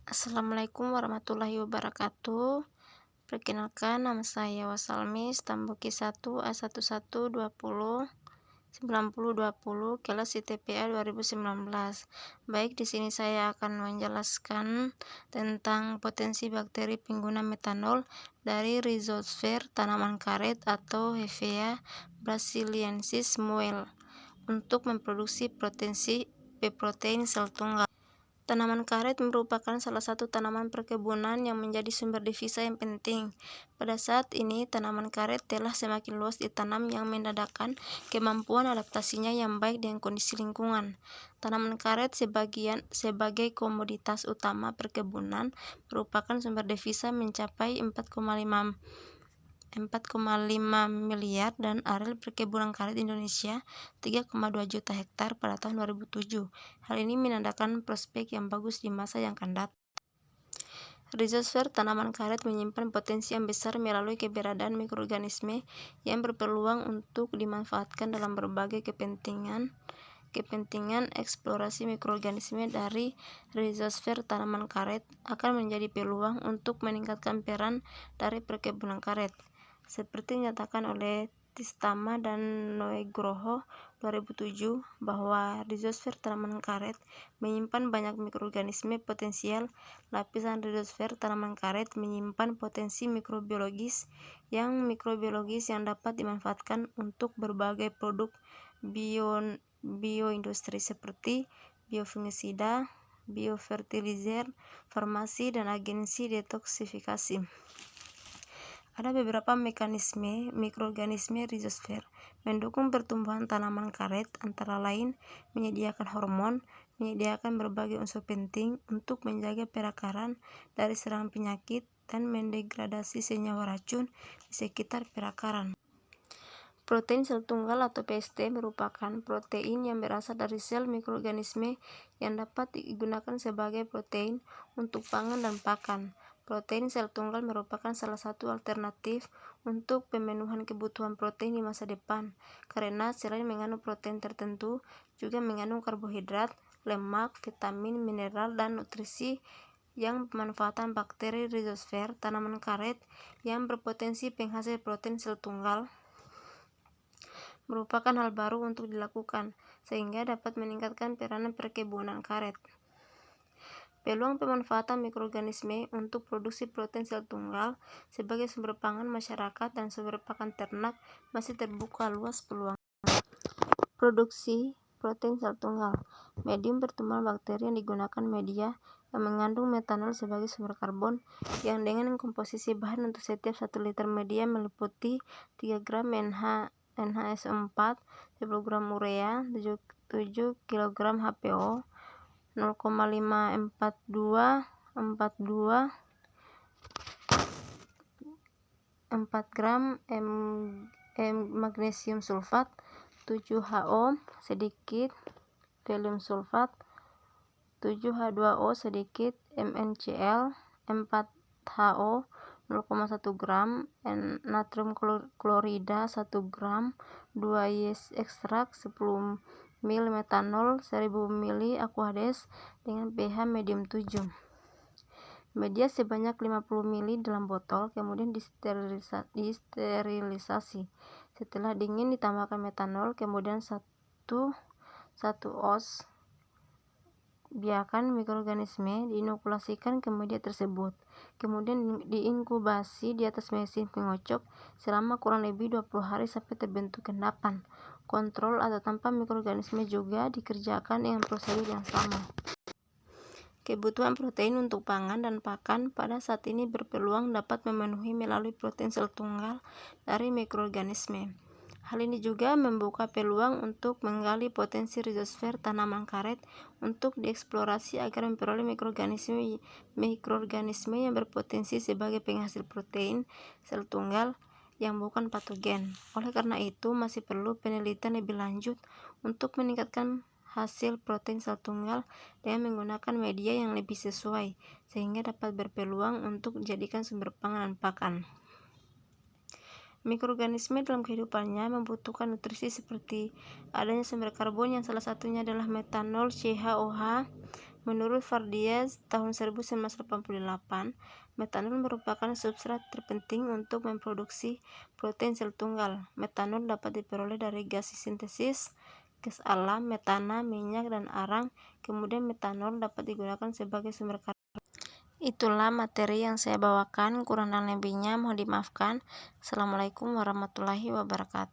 Assalamualaikum warahmatullahi wabarakatuh. Perkenalkan, nama saya Wasalmi, Stamboki 1 A1120 9020 kelas ITPA 2019. Baik, di sini saya akan menjelaskan tentang potensi bakteri pengguna metanol dari Rhizosfer tanaman karet atau Hevea brasiliensis Muel untuk memproduksi protein sel tunggal. Tanaman karet merupakan salah satu tanaman perkebunan yang menjadi sumber devisa yang penting. Pada saat ini, tanaman karet telah semakin luas ditanam yang menandakan kemampuan adaptasinya yang baik dengan kondisi lingkungan. Tanaman karet sebagai komoditas utama perkebunan merupakan sumber devisa mencapai 4,5 miliar dan areal perkebunan karet Indonesia 3,2 juta hektar pada tahun 2007. Hal ini menandakan prospek yang bagus di masa yang akan datang. Rhizosfer tanaman karet menyimpan potensi yang besar melalui keberadaan mikroorganisme yang berpeluang untuk dimanfaatkan dalam berbagai kepentingan eksplorasi mikroorganisme dari Rhizosfer tanaman karet akan menjadi peluang untuk meningkatkan peran dari perkebunan karet. Seperti dinyatakan oleh Tistama dan Nugroho 2007 bahwa Rhizosfer tanaman karet menyimpan banyak mikroorganisme potensial. Lapisan Rhizosfer tanaman karet menyimpan potensi mikrobiologis yang dapat dimanfaatkan untuk berbagai produk bioindustri seperti biofungisida, biofertilizer, farmasi, dan agensi detoksifikasi. Ada beberapa mekanisme mikroorganisme Rhizosfer mendukung pertumbuhan tanaman karet, antara lain menyediakan hormon, menyediakan berbagai unsur penting untuk menjaga perakaran dari serangan penyakit, dan mendegradasi senyawa racun di sekitar perakaran. Protein sel tunggal atau PST merupakan protein yang berasal dari sel mikroorganisme yang dapat digunakan sebagai protein untuk pangan dan pakan. Protein sel tunggal merupakan salah satu alternatif untuk pemenuhan kebutuhan protein di masa depan, karena selain mengandung protein tertentu, juga mengandung karbohidrat, lemak, vitamin, mineral, dan nutrisi. Yang pemanfaatan bakteri Rhizosfer tanaman karet yang berpotensi penghasil protein sel tunggal merupakan hal baru untuk dilakukan, sehingga dapat meningkatkan peranan perkebunan karet. Peluang pemanfaatan mikroorganisme untuk produksi protein sel tunggal sebagai sumber pangan masyarakat dan sumber pakan ternak masih terbuka luas peluang. Produksi protein sel tunggal. Medium pertumbuhan bakteri yang digunakan media yang mengandung metanol sebagai sumber karbon, yang dengan komposisi bahan untuk setiap 1 liter media meliputi 3 gram NHSO4, 10 gram urea, 7 kg HPO, 0,542 4 gram magnesium sulfat, 7 HO sedikit helium sulfat, 7 H2O sedikit MnCl, 4 HO 0,1 gram, natrium klorida 1 gram, 2 yeast ekstrak, 10 ml metanol, 1000 ml aqueous dengan pH medium 7. Media sebanyak 50 ml dalam botol, kemudian disterilisasi. Setelah dingin ditambahkan metanol, kemudian 1 oz. Biarkan mikroorganisme diinokulasikan ke media tersebut, kemudian diinkubasi di atas mesin pengocok selama kurang lebih 20 hari sampai terbentuk endapan. Kontrol atau tanpa mikroorganisme juga dikerjakan dengan prosedur yang sama. Kebutuhan protein untuk pangan dan pakan pada saat ini berpeluang dapat memenuhi melalui protein sel tunggal dari mikroorganisme. Hal ini juga membuka peluang untuk menggali potensi Rhizosfer tanaman karet untuk dieksplorasi agar memperoleh mikroorganisme yang berpotensi sebagai penghasil protein sel tunggal yang bukan patogen. Oleh karena itu, masih perlu penelitian lebih lanjut untuk meningkatkan hasil protein sel tunggal dengan menggunakan media yang lebih sesuai, sehingga dapat berpeluang untuk dijadikan sumber pangan dan pakan. Mikroorganisme dalam kehidupannya membutuhkan nutrisi seperti adanya sumber karbon yang salah satunya adalah metanol CHOH, Menurut Fardiez tahun 1988, metanol merupakan substrat terpenting untuk memproduksi protein sel tunggal. Metanol dapat diperoleh dari gas sintesis, gas alam, metana, minyak, dan arang. Kemudian metanol dapat digunakan sebagai sumber karbon. Itulah materi yang saya bawakan, kurang dan lebihnya mohon dimaafkan. Assalamualaikum warahmatullahi wabarakatuh.